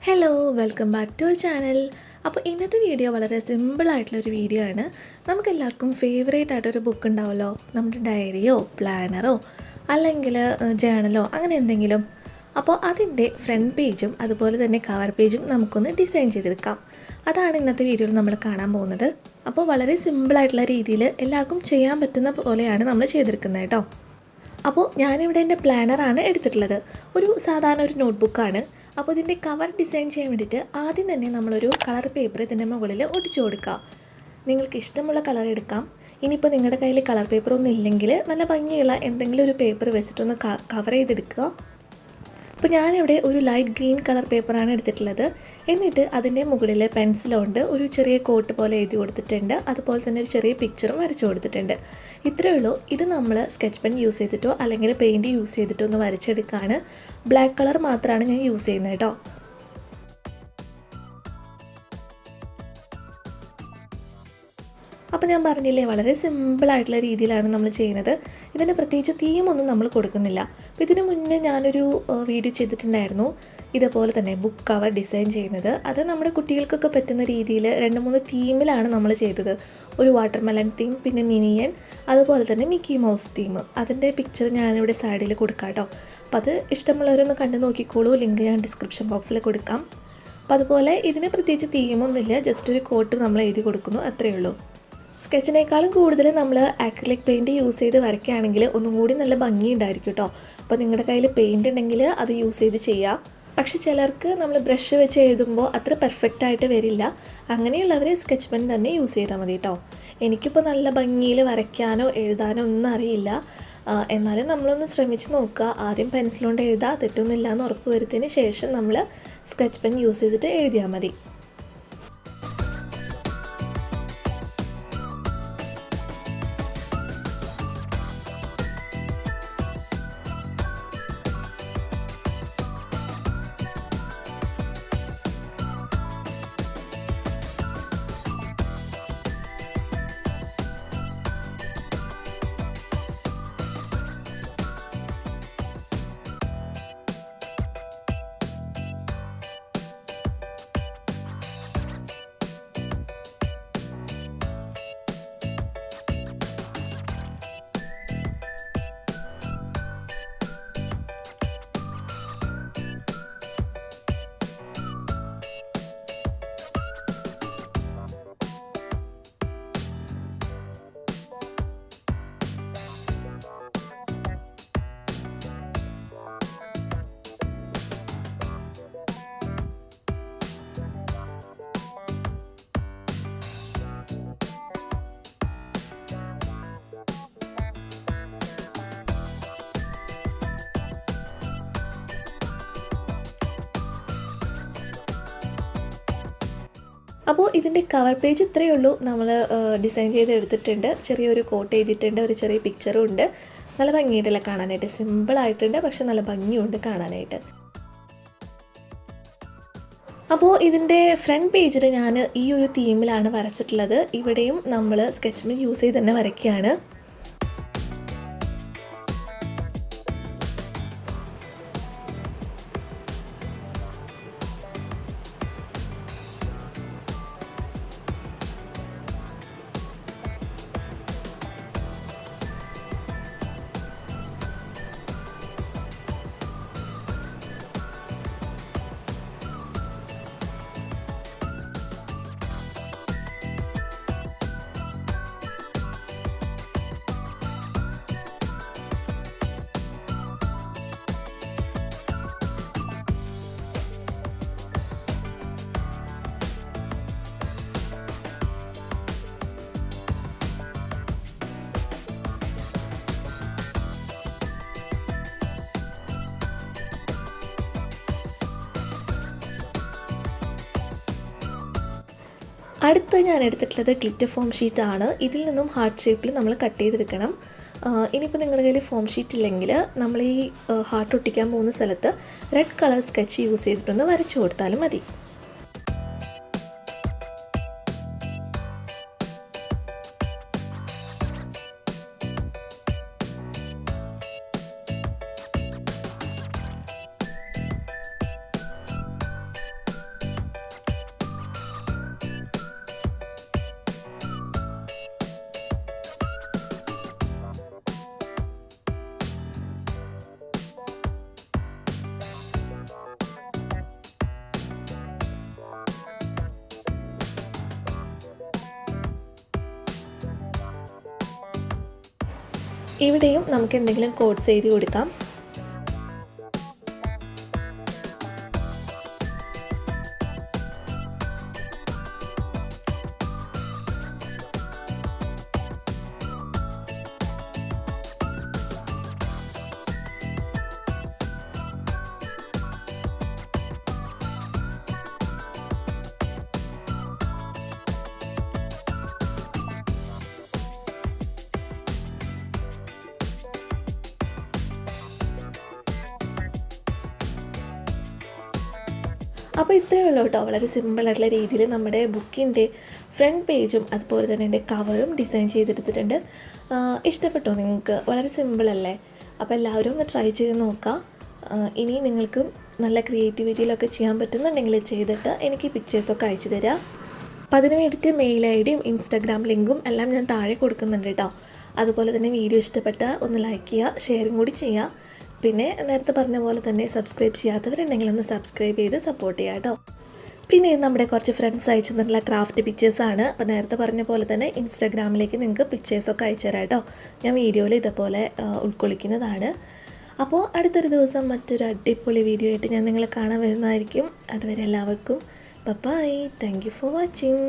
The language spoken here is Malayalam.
Hello welcome back to our channel. അപ്പോൾ ഇന്നത്തെ വീഡിയോ വളരെ സിമ്പിളായിട്ടുള്ളൊരു വീഡിയോ ആണ്. നമുക്കെല്ലാവർക്കും ഫേവറേറ്റ് ആയിട്ടൊരു ബുക്ക് ഉണ്ടാവുമല്ലോ, നമ്മുടെ ഡയറിയോ പ്ലാനറോ അല്ലെങ്കിൽ ജേണലോ അങ്ങനെ എന്തെങ്കിലും. അപ്പോൾ അതിൻ്റെ ഫ്രണ്ട് പേജും അതുപോലെ തന്നെ കവർ പേജും നമുക്കൊന്ന് ഡിസൈൻ ചെയ്തെടുക്കാം. അതാണ് ഇന്നത്തെ വീഡിയോയിൽ നമ്മൾ കാണാൻ പോകുന്നത്. അപ്പോൾ വളരെ സിമ്പിളായിട്ടുള്ള രീതിയിൽ എല്ലാവർക്കും ചെയ്യാൻ പറ്റുന്ന പോലെയാണ് നമ്മൾ ചെയ്തെടുക്കുന്നത് കേട്ടോ. അപ്പോൾ ഞാനിവിടെ എൻ്റെ പ്ലാനറാണ് എടുത്തിട്ടുള്ളത്. ഒരു സാധാരണ ഒരു നോട്ട്ബുക്കാണ്. അപ്പോൾ ഇതിൻ്റെ കവർ ഡിസൈൻ ചെയ്യാൻ വേണ്ടിയിട്ട് ആദ്യം തന്നെ നമ്മളൊരു കളർ പേപ്പർ ഇതിൻ്റെ മുകളിൽ ഒട്ടിച്ചു കൊടുക്കുക. നിങ്ങൾക്ക് ഇഷ്ടമുള്ള കളർ എടുക്കാം. ഇനിയിപ്പോൾ നിങ്ങളുടെ കയ്യിൽ കളർ പേപ്പറൊന്നും ഇല്ലെങ്കിൽ നല്ല ഭംഗിയുള്ള എന്തെങ്കിലും ഒരു പേപ്പർ വെച്ചിട്ടൊന്ന് കവർ ചെയ്തെടുക്കുക. അപ്പോൾ ഞാനിവിടെ ഒരു ലൈറ്റ് ഗ്രീൻ കളർ പേപ്പറാണ് എടുത്തിട്ടുള്ളത്. എന്നിട്ട് അതിൻ്റെ മുകളിൽ പെൻസിലുകൊണ്ട് ഒരു ചെറിയ കോട്ട് പോലെ എഴുതി കൊടുത്തിട്ടുണ്ട്. അതുപോലെ തന്നെ ഒരു ചെറിയ പിക്ചറും വരച്ചു കൊടുത്തിട്ടുണ്ട്. ഇത്രയേ ഉള്ളൂ. ഇത് നമ്മൾ സ്കെച്ച് പെൻ യൂസ് ചെയ്തിട്ടോ അല്ലെങ്കിൽ പെയിൻറ്റ് യൂസ് ചെയ്തിട്ടോ ഒന്ന് വരച്ചെടുക്കുകയാണ്. ബ്ലാക്ക് കളർ മാത്രമാണ് ഞാൻ യൂസ് ചെയ്യുന്നത് കേട്ടോ. അപ്പോൾ ഞാൻ പറഞ്ഞില്ലേ, വളരെ സിമ്പിളായിട്ടുള്ള രീതിയിലാണ് നമ്മൾ ചെയ്യുന്നത്. ഇതിന് പ്രത്യേകിച്ച് തീമൊന്നും നമ്മൾ കൊടുക്കുന്നില്ല. അപ്പോൾ ഇതിന് മുന്നേ ഞാനൊരു വീഡിയോ ചെയ്തിട്ടുണ്ടായിരുന്നു ഇതുപോലെ തന്നെ ബുക്ക് കവർ ഡിസൈൻ ചെയ്യുന്നത്. അത് നമ്മുടെ കുട്ടികൾക്കൊക്കെ പറ്റുന്ന രീതിയിൽ 2-3 തീമിലാണ് നമ്മൾ ചെയ്തത്. ഒരു വാട്ടർമെലൺ തീം, പിന്നെ മിനിയൻ, അതുപോലെ തന്നെ മിക്കി മൗസ് തീം. അതിൻ്റെ പിക്ചർ ഞാനിവിടെ സൈഡിൽ കൊടുക്കാം കേട്ടോ. അപ്പോൾ അത് ഇഷ്ടമുള്ളവരൊന്ന് കണ്ടു നോക്കിക്കോളൂ. ലിങ്ക് ഞാൻ ഡിസ്ക്രിപ്ഷൻ ബോക്സിൽ കൊടുക്കാം. അപ്പോൾ അതുപോലെ ഇതിന് പ്രത്യേകിച്ച് തീമൊന്നുമില്ല, ജസ്റ്റ് ഒരു കോട്ട് നമ്മൾ എഴുതി കൊടുക്കുന്നു, അത്രയേ ഉള്ളൂ. സ്കെച്ചിനേക്കാളും കൂടുതൽ നമ്മൾ ആക്രിലിക് പെയിൻറ്റ് യൂസ് ചെയ്ത് വരയ്ക്കുകയാണെങ്കിൽ ഒന്നും കൂടി നല്ല ഭംഗിയുണ്ടായിരിക്കും കേട്ടോ. അപ്പോൾ നിങ്ങളുടെ കയ്യിൽ പെയിൻറ്റ് ഉണ്ടെങ്കിൽ അത് യൂസ് ചെയ്ത് ചെയ്യാം. പക്ഷെ ചിലർക്ക് നമ്മൾ ബ്രഷ് വെച്ച് എഴുതുമ്പോൾ അത്ര പെർഫെക്റ്റായിട്ട് വരില്ല. അങ്ങനെയുള്ളവർ സ്കെച്ച് പെൻ തന്നെ യൂസ് ചെയ്താൽ മതി കേട്ടോ. എനിക്കിപ്പോൾ നല്ല ഭംഗിയിൽ വരയ്ക്കാനോ എഴുതാനോ ഒന്നും അറിയില്ല. എന്നാലും നമ്മളൊന്ന് ശ്രമിച്ച് നോക്കുക. ആദ്യം പെൻസിലുകൊണ്ട് എഴുതുക, തെറ്റൊന്നുമില്ല എന്ന് ഉറപ്പ് വരുത്തിയതിന് ശേഷം നമ്മൾ സ്കെച്ച് പെൻ യൂസ് ചെയ്തിട്ട് എഴുതിയാൽ മതി. അപ്പോൾ ഇതിൻ്റെ കവർ പേജ് ഇത്രയേ ഉള്ളൂ. നമ്മൾ ഡിസൈൻ ചെയ്ത് എടുത്തിട്ടുണ്ട്. ചെറിയൊരു കോട്ട് ചെയ്തിട്ടുണ്ട്, ഒരു ചെറിയ പിക്ചറും ഉണ്ട്. നല്ല ഭംഗിയായിട്ടല്ല കാണാനായിട്ട്. സിമ്പിളായിട്ടുണ്ട്, പക്ഷെ നല്ല ഭംഗിയുണ്ട് കാണാനായിട്ട്. അപ്പോൾ ഇതിൻ്റെ ഫ്രണ്ട് പേജിൽ ഞാൻ ഈ ഒരു തീമിലാണ് വരച്ചിട്ടുള്ളത്. ഇവിടെയും നമ്മൾ സ്കെച്ച് പെൻ യൂസ് ചെയ്ത് തന്നെ വരയ്ക്കുകയാണ്. അടുത്ത് ഞാൻ എടുത്തിട്ടുള്ളത് ഗ്ലിറ്റർ ഫോം ഷീറ്റാണ്. ഇതിൽ നിന്നും ഹാർട്ട് ഷേപ്പിൽ നമ്മൾ കട്ട് ചെയ്തെടുക്കണം. ഇനിയിപ്പോൾ നിങ്ങളുടെ കയ്യിൽ ഫോം ഷീറ്റ് ഇല്ലെങ്കിൽ നമ്മൾ ഈ ഹാർട്ട് ഒട്ടിക്കാൻ പോകുന്ന സ്ഥലത്ത് റെഡ് കളർ സ്കെച്ച് യൂസ് ചെയ്തിട്ടൊന്ന് വരച്ചു കൊടുത്താലും മതി. ഇവിടെയും നമുക്ക് എന്തെങ്കിലും കോട്ട്സ് എഴുതി കൊടുക്കാം. അപ്പോൾ ഇത്രയേ ഉള്ളൂ കേട്ടോ. വളരെ സിമ്പിളായിട്ടുള്ള രീതിയിൽ നമ്മുടെ ബുക്കിൻ്റെ ഫ്രണ്ട് പേജും അതുപോലെ തന്നെ എൻ്റെ കവറും ഡിസൈൻ ചെയ്തെടുത്തിട്ടുണ്ട്. ഇഷ്ടപ്പെട്ടോ നിങ്ങൾക്ക്? വളരെ സിമ്പിളല്ലേ? അപ്പോൾ എല്ലാവരും ഒന്ന് ട്രൈ ചെയ്ത് നോക്കാം. ഇനി നിങ്ങൾക്കും നല്ല ക്രിയേറ്റിവിറ്റിയിലൊക്കെ ചെയ്യാൻ പറ്റുന്നുണ്ടെങ്കിൽ ചെയ്തിട്ട് എനിക്ക് പിക്ചേഴ്സൊക്കെ അയച്ചു തരാം. അപ്പോൾ അതിന് വേണ്ടിയിട്ട് മെയിൽ ഐ ഡിയും ഇൻസ്റ്റാഗ്രാം ലിങ്കും എല്ലാം ഞാൻ താഴെ കൊടുക്കുന്നുണ്ട് കേട്ടോ. അതുപോലെ തന്നെ വീഡിയോ ഇഷ്ടപ്പെട്ട ഒന്ന് ലൈക്ക് ചെയ്യുക, ഷെയറും കൂടി ചെയ്യുക. പിന്നെ നേരത്തെ പറഞ്ഞ പോലെ തന്നെ സബ്സ്ക്രൈബ് ചെയ്യാത്തവരുണ്ടെങ്കിൽ ഒന്ന് സബ്സ്ക്രൈബ് ചെയ്ത് സപ്പോർട്ട് ചെയ്യാം കേട്ടോ. പിന്നെ നമ്മുടെ കുറച്ച് ഫ്രണ്ട്സ് അയച്ചു തന്നിട്ടുള്ള ക്രാഫ്റ്റ് പിക്ചേഴ്സാണ്. അപ്പോൾ നേരത്തെ പറഞ്ഞ പോലെ തന്നെ ഇൻസ്റ്റാഗ്രാമിലേക്ക് നിങ്ങൾക്ക് പിക്ചേഴ്സൊക്കെ അയച്ചു തരാം കേട്ടോ. ഞാൻ വീഡിയോയിൽ ഇതേപോലെ ഉൾക്കൊള്ളിക്കുന്നതാണ്. അപ്പോൾ അടുത്തൊരു ദിവസം മറ്റൊരു അടിപൊളി വീഡിയോ ആയിട്ട് ഞാൻ നിങ്ങളെ കാണാൻ വരുന്നതായിരിക്കും. അതുവരെ എല്ലാവർക്കും bye. Thank you for watching.